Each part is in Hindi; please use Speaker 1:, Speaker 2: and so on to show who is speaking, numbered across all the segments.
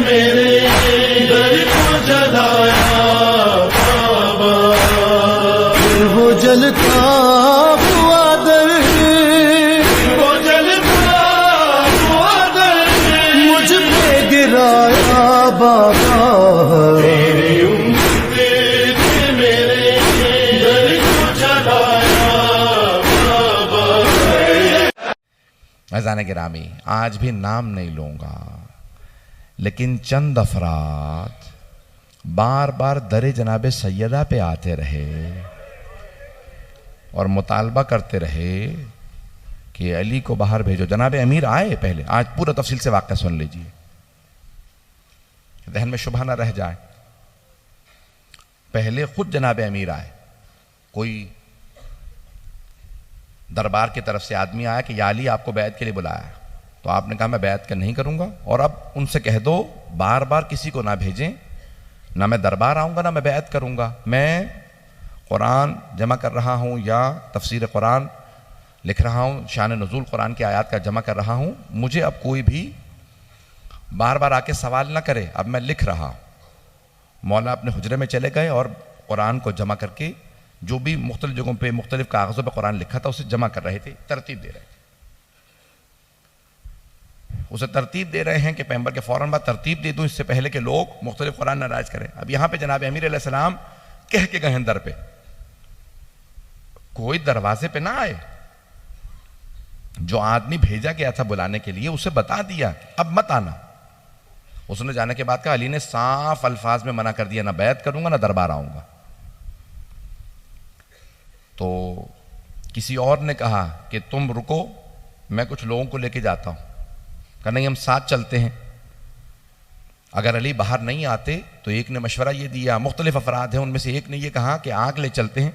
Speaker 1: मेरे दर को जलाया बाबा, फिर वो जलता हुआ दर, वो जलता हुआ दर मुझ पे गिराया बाबा।
Speaker 2: अज़ान गिरामी, आज भी नाम नहीं लूँगा, लेकिन चंद अफराद बार बार दरे जनाबे सैयदा पे आते रहे और मुतालबा करते रहे कि अली को बाहर भेजो। जनाबे अमीर आए पहले, आज पूरा तफसील से वाक़या सुन लीजिए, जहन में शुबह ना रह जाए। पहले खुद जनाबे अमीर आए, कोई दरबार की तरफ से आदमी आया कि या अली आपको बैत के लिए बुलाया, तो आपने कहा मैं बैत नहीं करूंगा, और अब उनसे कह दो बार बार किसी को ना भेजें, ना मैं दरबार आऊंगा ना मैं बैत करूंगा, मैं कुरान जमा कर रहा हूं या तफसीर कुरान लिख रहा हूं, शान नुज़ूल कुरान की आयत का जमा कर रहा हूं, मुझे अब कोई भी बार बार आके सवाल ना करे, अब मैं लिख रहा हूं। मौला अपने हुजरे में चले गए और कुरान को जमा करके जो भी मुख्तलिफ जगहों पे मुख्तलिफ कागज़ों पे कुरान लिखा था उसे जमा कर रहे थे, तरतीब दे रहे थे। उसे तरतीब दे रहे हैं कि पैगंबर के फ़ौरन बाद तरतीब दे दूं, इससे पहले कि लोग मुख्तलिफ कुरान नाराज करें। अब यहाँ पे जनाब अमीर अलैहिस्सलाम कह के गए दर पे, कोई दरवाजे पे ना आए, जो आदमी भेजा गया था बुलाने के लिए उसे बता दिया अब मत आना। उसने जाने के बाद कहा, अली ने साफ अल्फाज में मना कर दिया, ना बैत करूंगा ना दरबार आऊंगा। तो किसी और ने कहा कि तुम रुको, मैं कुछ लोगों को लेके जाता हूं। कहा नहीं, हम साथ चलते हैं। अगर अली बाहर नहीं आते तो एक ने मशवरा ये दिया, मुख्तलिफ अफराद हैं, उनमें से एक ने ये कहा कि आग ले चलते हैं,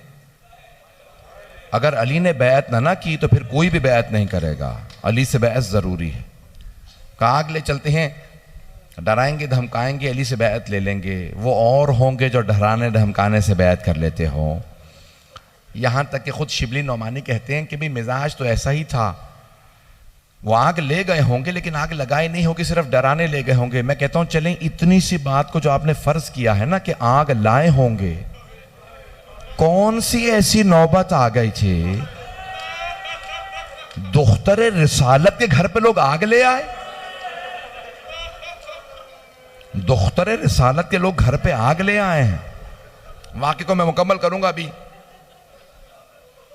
Speaker 2: अगर अली ने बैत ना की तो फिर कोई भी बैत नहीं करेगा, अली से बैत ज़रूरी है। कहा आग ले चलते हैं, डराएंगे धमकाएंगे, अली से बैत ले लेंगे, वो और होंगे जो डराने धमकाने से बैत कर लेते हों। यहाँ तक कि खुद शिबली नौमानी कहते हैं कि भी मिजाज तो ऐसा ही था, वो आग ले गए होंगे लेकिन आग लगाए नहीं होगी, सिर्फ डराने ले गए होंगे। मैं कहता हूँ चलें इतनी सी बात को जो आपने फर्ज किया है ना कि आग लाए होंगे, कौन सी ऐसी नौबत आ गई थी दुख्तरे रिसालत के घर पे लोग आग ले आए? दुख्तरे रिसालत के लोग घर पे आग ले आए हैं। वाक़े को मैं मुकम्मल करूंगा, अभी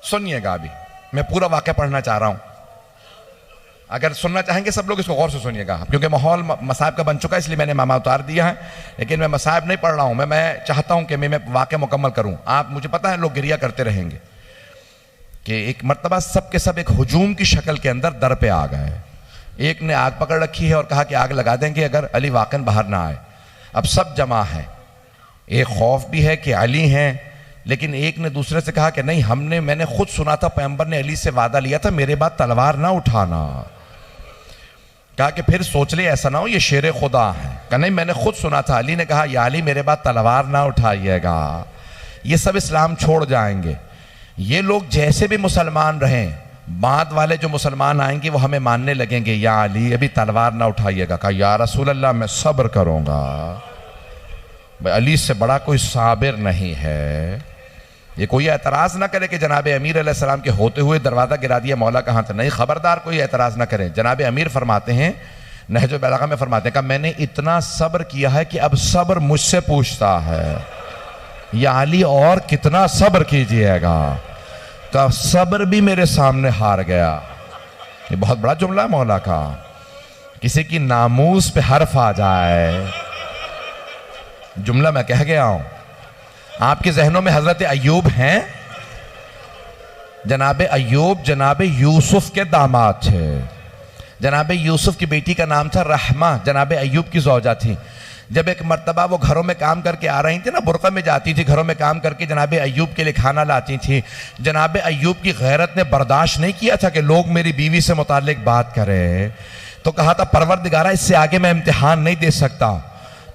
Speaker 2: सुनिएगा, अभी मैं पूरा वाक़या पढ़ना चाह रहा हूं। अगर सुनना चाहेंगे सब लोग इसको गौर से सुनिएगा, क्योंकि माहौल मसाइब का बन चुका है, इसलिए मैंने मामा उतार दिया है। लेकिन मैं मसाइब नहीं पढ़ रहा हूं, मैं चाहता हूं कि मैं वाक़या मुकम्मल करूं। आप, मुझे पता है लोग गिरिया करते रहेंगे कि एक मर्तबा सब के सब एक हुजूम की शक्ल के अंदर दर पे आ गए। एक ने आग पकड़ रखी है और कहा कि आग लगा देंगे अगर अली वाक़न बाहर ना आए। अब सब जमा है, एक खौफ भी है कि अली हैं, लेकिन एक ने दूसरे से कहा कि नहीं, मैंने खुद सुना था पैगंबर ने अली से वादा लिया था मेरे बाद तलवार ना उठाना। कहा कि फिर सोच ले ऐसा ना हो ये शेर खुदा है। कहा नहीं, मैंने खुद सुना था, अली ने कहा या अली मेरे बाद तलवार ना उठाइएगा, ये सब इस्लाम छोड़ जाएंगे। ये लोग जैसे भी मुसलमान रहें, बाद वाले जो मुसलमान आएंगे वो हमें मानने लगेंगे, या अली अभी तलवार ना उठाइएगा। कहा या रसूल अल्लाह मैं सब्र करूंगा, भाई अली से बड़ा कोई साबिर नहीं है। ये कोई एतराज़ ना करे कि जनाब अमीर अलैहिस्सलाम के होते हुए दरवाज़ा गिरा दिया, मौला कहाँ था। नहीं, खबरदार कोई एतराज़ ना करे। जनाब अमीर फरमाते हैं, नहज बलागा में फरमाते हैं, कहा मैंने इतना सब्र किया है कि अब सब्र मुझसे पूछता है या अली और कितना सब्र कीजिएगा। का सब्र भी मेरे सामने हार गया। ये बहुत बड़ा जुमला है मौला का। किसी की नामूस पे हर्फ आ जाए, जुमला मैं कह गया हूं। आपके जहनों में हजरत अय्यूब हैं। जनाब अय्यूब जनाब यूसुफ के दामाद थे। जनाब यूसुफ की बेटी का नाम था रहमा, जनाब अय्यूब की ज़ौजा थी। जब एक मर्तबा वो घरों में काम करके आ रही थी ना, बुरक़ा में जाती थी, घरों में काम करके जनाब अय्यूब के लिए खाना लाती थी। जनाब अय्यूब की गैरत ने बर्दाश्त नहीं किया था कि लोग मेरी बीवी से मुताल्लिक बात करें, तो कहा था परवरदिगारा इससे आगे मैं इम्तिहान नहीं दे सकता।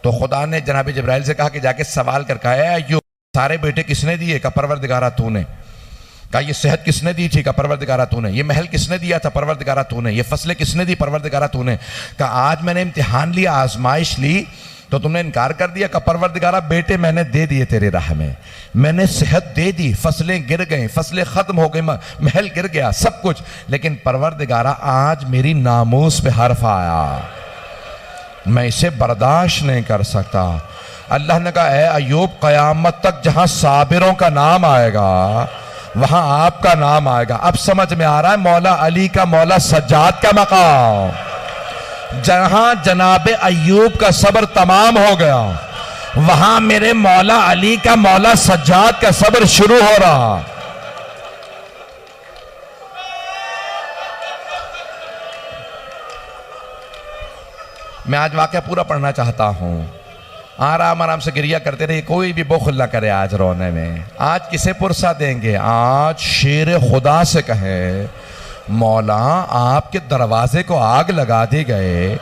Speaker 2: तो खुदा ने जनाब जिब्राइल से कहा कि जाके सवाल कर कहा अय्यूब सारे बेटे किसने दिए? का परवरदिगारा तूने। कहा ये सेहत किसने दी थी? का परवरदिगारा तूने। ये महल किसने दिया था? परवरदिगारा तूने। ये फसलें किसने दी? परवरदिगारा तूने। कहा आज मैंने इम्तिहान लिया, आजमाइश ली, तो तुमने इनकार कर दिया। का परवरदिगारा बेटे मैंने दे दिए तेरे राह में, मैंने सेहत दे दी, फसलें गिर गई, फसलें खत्म हो गई, महल गिर गया, सब कुछ, लेकिन परवरदिगारा आज मेरी नामूस पे हर्फ आया, मैं इसे बर्दाश्त नहीं कर सकता। अल्लाह ने कहा ऐ अय्यूब, कयामत तक जहां साबिरों का नाम आएगा वहां आपका नाम आएगा। अब समझ में आ रहा है मौला अली का, मौला सज्जाद का मकाम। जहां जनाबे अय्यूब का सब्र तमाम हो गया, वहां मेरे मौला अली का, मौला सज्जाद का सब्र शुरू हो रहा। मैं आज वाकया पूरा पढ़ना चाहता हूं। आराम आराम से गिरिया करते रहिए, कोई भी बुखल ना करे आज रोने में। आज किसे पुरसा देंगे? आज शेर खुदा से कहे मौला आपके दरवाजे को आग लगा दी गए।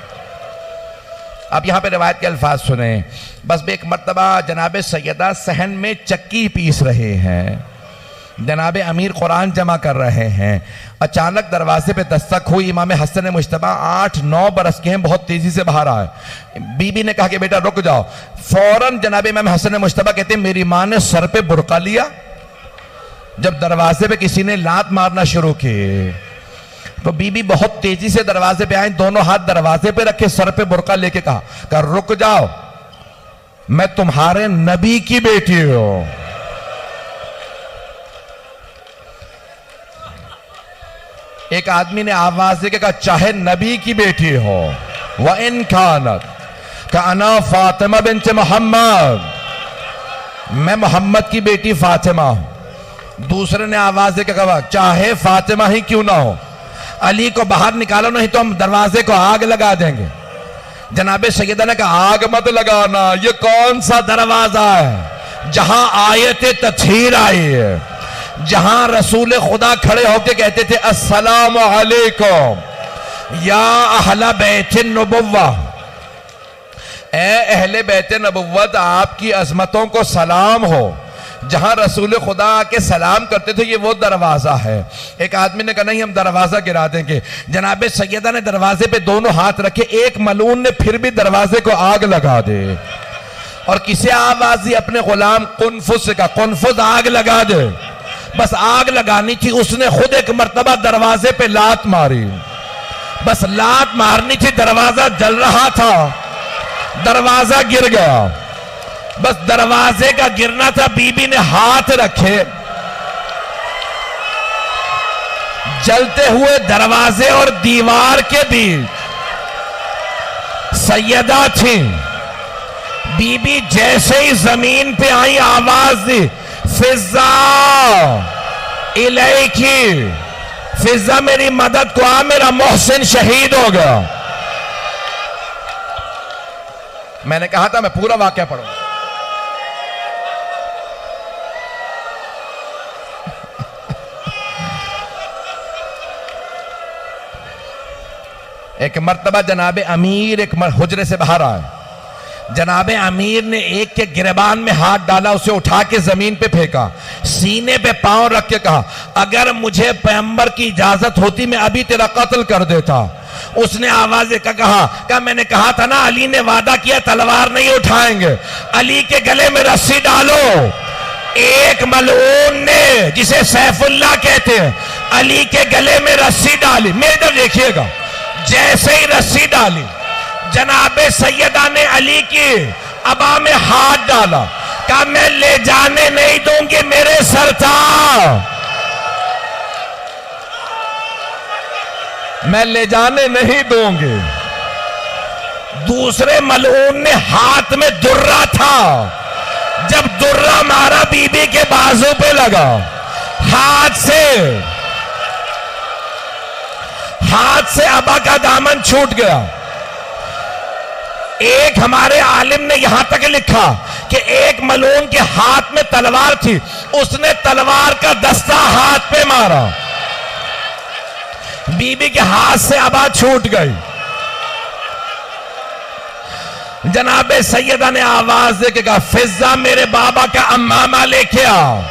Speaker 2: अब यहां पे रिवायत के अल्फाज सुने। बस एक मर्तबा जनाबे सैयदा सहन में चक्की पीस रहे हैं, जनाबे अमीर कुरान जमा कर रहे हैं, अचानक दरवाजे पे दस्तक हुई। इमाम हसन मुश्तबा 8-9 बरस के हैं, बहुत तेजी से बाहर आए। बीबी ने कहा कि बेटा रुक जाओ। फौरन जनाबे इमाम हसन मुश्तबा कहते हैं मेरी मां ने सर पे बुरका लिया। जब दरवाजे पे किसी ने लात मारना शुरू की तो बीबी बहुत तेजी से दरवाजे पे आई, दोनों हाथ दरवाजे पे रखे, सर पे बुरका लेके कहा रुक जाओ, मैं तुम्हारे नबी की बेटी हूं। एक आदमी ने आवाज देके कहा चाहे नबी की बेटी हो, व इन खानत का अना फातिमा बिन्त मोहम्मद, मैं मोहम्मद की बेटी फातिमा हूं। दूसरे ने आवाज देके कहा चाहे फातिमा ही क्यों ना हो, अली को बाहर निकालो नहीं तो हम दरवाजे को आग लगा देंगे। जनाबे सैयदा ने कहा आग मत लगाना, ये कौन सा दरवाजा है जहां आयत तत्हीर आई है, जहां रसूल खुदा खड़े होकर कहते थे अस्सलामु अलैकुम या अहला बैत नबुव्वा, ए अहले बैत नबुव्वत आपकी अजमतों को सलाम हो। जहां रसूल खुदा आके सलाम करते थे ये वो दरवाजा है। एक आदमी ने कहा नहीं हम दरवाजा गिरा देंगे। जनाबे सैयदा ने दरवाजे पे दोनों हाथ रखे, एक मलून ने फिर भी दरवाजे को आग लगा दे और किसे आवाज दी? अपने गुलाम कुनफुस का, कुनफुस आग लगा दे। बस आग लगानी थी, उसने खुद एक मर्तबा दरवाजे पे लात मारी, बस लात मारनी थी, दरवाजा जल रहा था, दरवाजा गिर गया। बस दरवाजे का गिरना था, बीबी ने हाथ रखे, जलते हुए दरवाजे और दीवार के बीच सैयदा थी। बीबी जैसे ही जमीन पे आई आवाज दी फिजा इलैकी, फिजा मेरी मदद को आ, मेरा मोहसिन शहीद हो गया। मैंने कहा था मैं पूरा वाकया पढ़ूंगा। एक मर्तबा जनाबे अमीर एक हुजरे से बाहर आए। जनाबे अमीर ने एक के गिरबान में हाथ डाला, उसे उठा के जमीन पे फेंका, सीने पे पांव रख के कहा अगर मुझे पैगंबर की इजाजत होती मैं अभी तेरा कत्ल कर देता। उसने आवाज देकर कहा मैंने कहा था ना अली ने वादा किया तलवार नहीं उठाएंगे, अली के गले में रस्सी डालो। एक मलऊन ने जिसे सैफुल्लाह कहते हैं अली के गले में रस्सी डाली। मेरे इधर देखिएगा, जैसे ही रस्सी डाली जनाबे सैयदा ने अली की अबा में हाथ डाला, कहा मैं ले जाने नहीं दूंगी मेरे सरताज, मैं ले जाने नहीं दूंगी। दूसरे मलऊन ने हाथ में दुर्रा था, जब दुर्रा मारा बीबी के बाजू पे लगा, हाथ से अबा का दामन छूट गया। एक हमारे आलिम ने यहां तक लिखा कि एक मलून के हाथ में तलवार थी, उसने तलवार का दस्ता हाथ पे मारा, बीबी के हाथ से अबा छूट गई। जनाबे सैयदा ने आवाज दे के कहा फिजा मेरे बाबा का अम्मामा लेके आओ।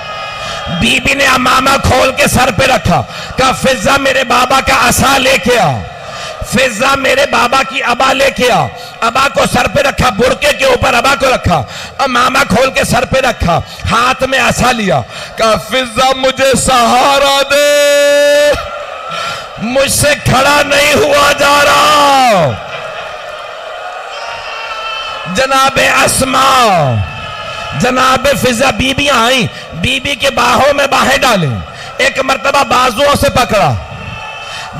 Speaker 2: बीबी ने अमामा खोल के सर पे रखा, कहा फिजा मेरे बाबा का असा लेके आ। फिजा मेरे बाबा की अबा लेके आ। अबा को सर पे रखा, बुरके के ऊपर अबा को रखा, अमामा खोल के सर पे रखा, हाथ में असा लिया, कहा फिजा मुझे सहारा दे, मुझसे खड़ा नहीं हुआ जा रहा। जनाबे अस्मा, जनाबे फिजा बीबियां आई, बीबी के बाहों में बाहें डाली, एक मर्तबा बाजुओं से पकड़ा,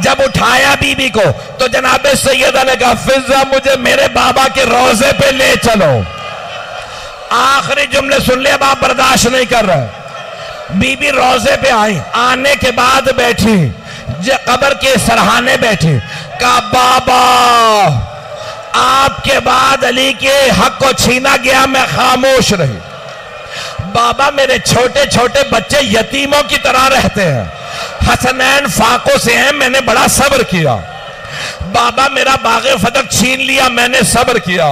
Speaker 2: जब उठाया बीबी को तो जनाबे सैयदा ने कहा फिजा मुझे मेरे बाबा के रोजे पे ले चलो। आखिरी जुमले सुन ले, अब आप बर्दाश्त नहीं कर रहे। बीबी रोजे पे आई, आने के बाद बैठी, कब्र के सरहाने बैठी, कहा बाबा आपके बाद अली के हक को छीना गया, मैं खामोश रही। बाबा मेरे छोटे छोटे बच्चे यतीमों की तरह रहते हैं, हसनैन फाकों से हैं, मैंने बड़ा सब्र किया। बाबा मेरा बागे फतक छीन लिया, मैंने सब्र किया।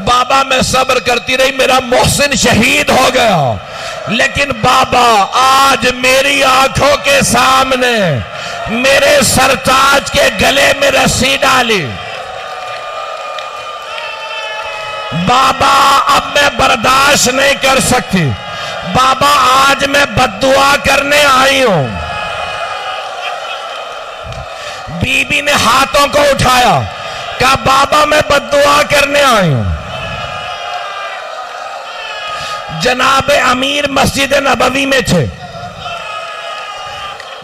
Speaker 2: बाबा मैं सब्र करती रही, मेरा मोहसिन शहीद हो गया। लेकिन बाबा आज मेरी आंखों के सामने मेरे सरताज के गले में रस्सी डाली। बाबा अब मैं बर्दाश्त नहीं कर सकती। बाबा आज मैं बद्दुआ करने आई हूं। बीबी ने हाथों को उठाया, कहा बाबा मैं बद्दुआ करने आई हूं। जनाबे अमीर मस्जिद नबवी में थे,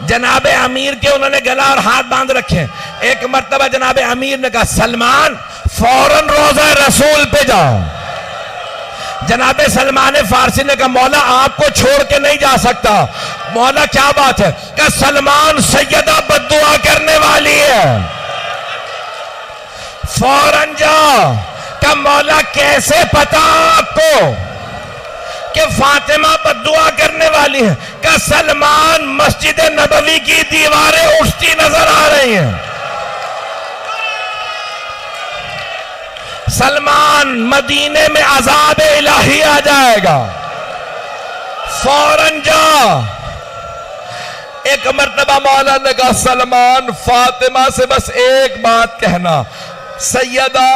Speaker 2: जनाबे अमीर के उन्होंने गला और हाथ बांध रखे। एक मर्तबा जनाबे अमीर ने कहा सलमान फौरन रोजा रसूल पे जाओ। जनाबे सलमान फारसी ने कहा मौला आपको छोड़ के नहीं जा सकता। मौला क्या बात है? कहा सलमान सैयदा बद्दुआ करने वाली है, फौरन जाओ। कहा मौला कैसे पता आपको कि फातिमा बद्दुआ करने वाली है? कहा सलमान मस्जिद नबवी की दीवारें उठती नजर आ रही हैं। सलमान मदीने में अजाब इलाही आ जाएगा, फौरन जा। एक मर्तबा मौला ने कहा सलमान फातिमा से बस एक बात कहना, सैयदा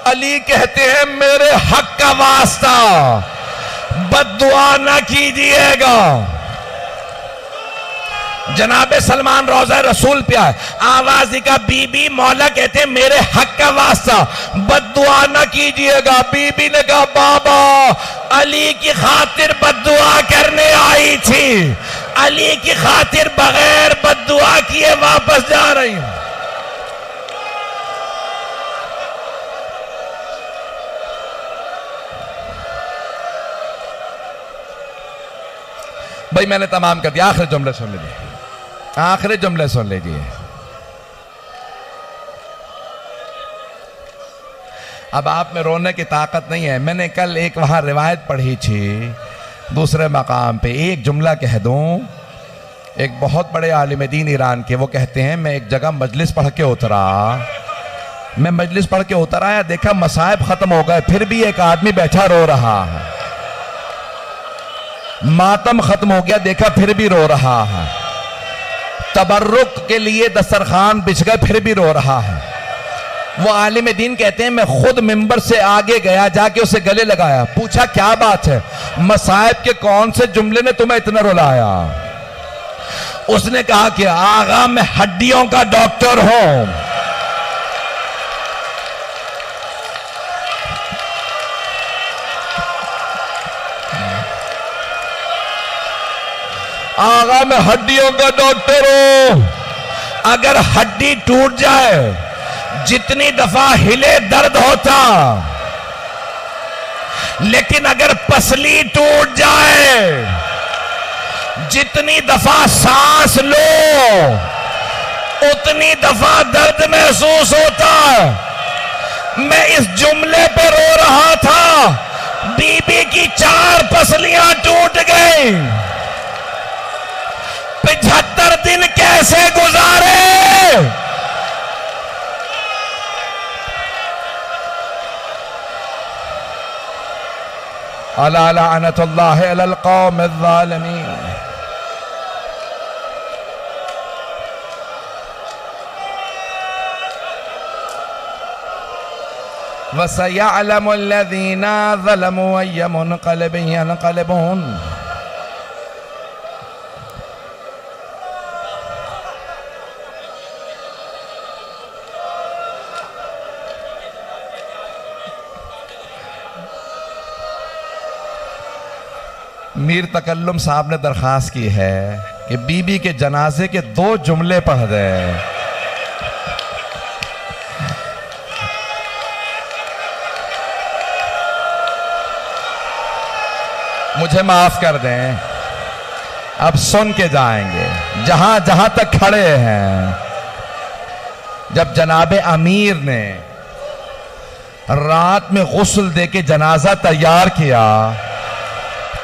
Speaker 2: अली कहते हैं मेरे हक का वास्ता बद्दुआ ना कीजिएगा। जनाबे सलमान रोजा रसूल पे आए, आवाज का बीबी मौला कहते हैं मेरे हक का वास्ता बद्दुआ ना कीजिएगा। बीबी ने कहा बाबा अली की खातिर बद्दुआ करने आई थी, अली की खातिर बगैर बद्दुआ किए वापस जा रही हूं। भाई मैंने तमाम कर दिया, आखिरी जुमले सुन लीजिए, आखिरी जुमले सुन लीजिए। अब आप में रोने की ताकत नहीं है। मैंने कल एक वहां रिवायत पढ़ी थी दूसरे मकाम पे, एक जुमला कह दूं। एक बहुत बड़े आलिम दीन ईरान के, वो कहते हैं मैं एक जगह मजलिस पढ़ के उतरा, मैं मजलिस पढ़ के उतर आया, देखा मसाइब खत्म हो गए, फिर भी एक आदमी बैठा रो रहा है। मातम खत्म हो गया, देखा फिर भी रो रहा है। तबर्रुक के लिए दस्तरखान बिछ गए, फिर भी रो रहा है। वो आलिम दीन कहते हैं मैं खुद मिंबर से आगे गया, जाके उसे गले लगाया, पूछा क्या बात है, मसाइब के कौन से जुमले ने तुम्हें इतना रुलाया? उसने कहा कि आगा मैं हड्डियों का डॉक्टर हूं, आगा मैं हड्डियों का डॉक्टर हूं। अगर हड्डी टूट जाए, जितनी दफा हिले दर्द होता, लेकिन अगर पसली टूट जाए, जितनी दफा सांस लो उतनी दफा दर्द महसूस होता। मैं इस जुमले पे रो रहा था, बीबी की 4 पसलियां टूट गई। 75 दिन कैसे गुजारे? अला लानतुल्लाहि अलल कौमिज़ ज़ालिमीन। वसयअलमुल्लज़ीना ज़लमू अय्य मुनक़लिबिन यनक़लिबून। मीर तकल्लुम साहब ने दरखास्त की है कि बीबी के जनाजे के 2 जुमले पढ़ दें। मुझे माफ कर दें, अब सुन के जाएंगे जहां जहां तक खड़े हैं। जब जनाबे अमीर ने रात में गुस्ल दे के जनाजा तैयार किया,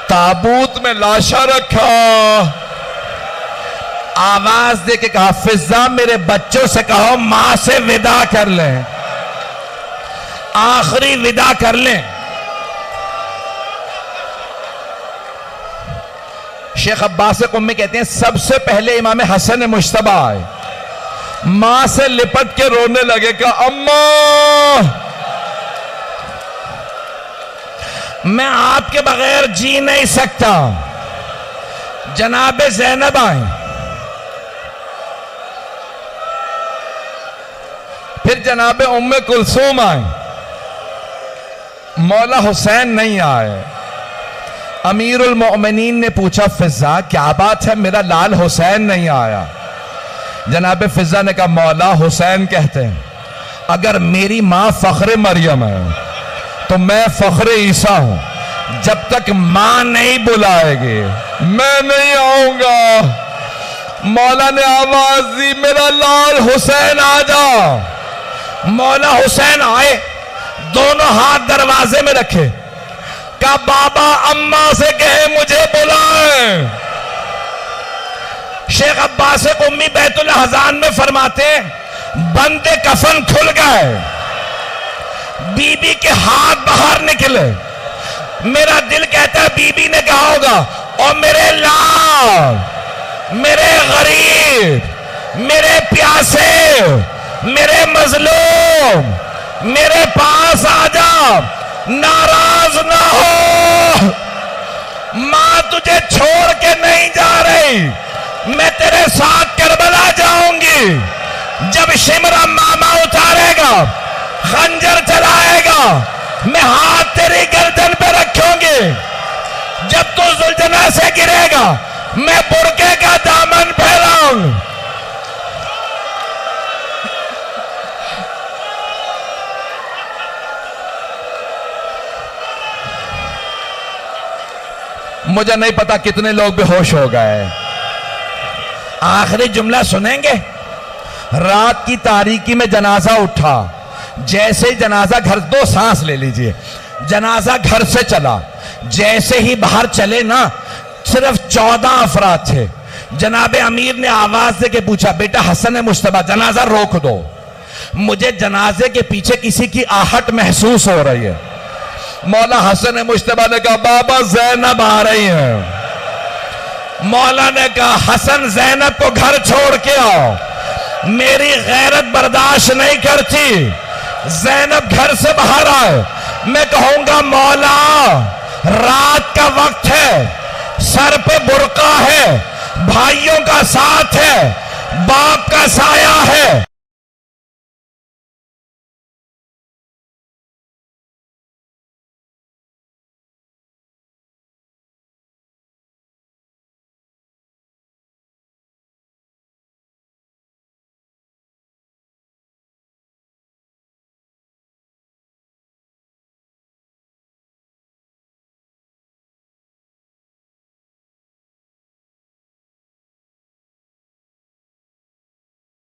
Speaker 2: ताबूत में लाशा रखा, आवाज दे के कहा फिजा मेरे बच्चों से कहो मां से विदा कर लें, आखिरी विदा कर लें। शेख अब्बास कुम्मी कहते हैं सबसे पहले इमाम हसन मुश्तबा आए, मां से लिपट के रोने लगे कि अम्मा मैं आपके बगैर जी नहीं सकता। जनाबे ज़ैनब आए, फिर जनाबे उम्मे कुलसूम आए, मौला हुसैन नहीं आए। अमीरुल मोमिनीन ने पूछा फिजा क्या बात है, मेरा लाल हुसैन नहीं आया? जनाबे फिजा ने कहा मौला हुसैन कहते हैं अगर मेरी मां फख्रे मरियम है तो मैं फख्रे ईसा हूं। जब तक मां नहीं बुलाएगी मैं नहीं आऊंगा। मौला ने आवाज दी मेरा लाल हुसैन आ जा। मौला हुसैन आए, दोनों हाथ दरवाजे में रखे, कहा बाबा अम्मा से कहे मुझे बुलाएं। शेख अब्बास कुम्मी बैतुल हज़ान में फरमाते बंदे कफन खुल गए, बीबी के हाथ बाहर निकले। मेरा दिल कहता है बीबी ने कहा होगा और मेरे लाल, मेरे गरीब, मेरे प्यासे, मेरे मजलूम, मेरे पास आ जा, नाराज ना हो, मां तुझे छोड़ के नहीं जा रही, मैं तेरे साथ करबला जाऊंगी। जब शिमरा मामा उतारेगा, खंजर चलाएगा, मैं हाथ तेरी गर्दन पे रखूंगी। जब तू जुल्जना से गिरेगा मैं बुरके का दामन फैलाऊंगी। मुझे नहीं पता कितने लोग बेहोश हो गए। आखिरी जुमला सुनेंगे। रात की तारीकी में जनाजा उठा, जैसे ही जनाजा घर, 2 सांस ले लीजिए, जनाजा घर से चला, जैसे ही बाहर चले ना सिर्फ 14 अफराद थे। जनाबे अमीर ने आवाज दे के पूछा बेटा हसन मुश्तबा जनाजा रोक दो, मुझे जनाजे के पीछे किसी की आहट महसूस हो रही है। मौला हसन मुश्तबा ने कहा बाबा ज़ैनब आ रही है। मौला ने कहा हसन ज़ैनब को घर छोड़ के आओ, मेरी गैरत बर्दाश्त नहीं करती। ज़ैनब घर से बाहर आए, मैं कहूंगा मौला रात का वक्त है, सर पे बुर्का है, भाइयों का साथ है, बाप का साया है,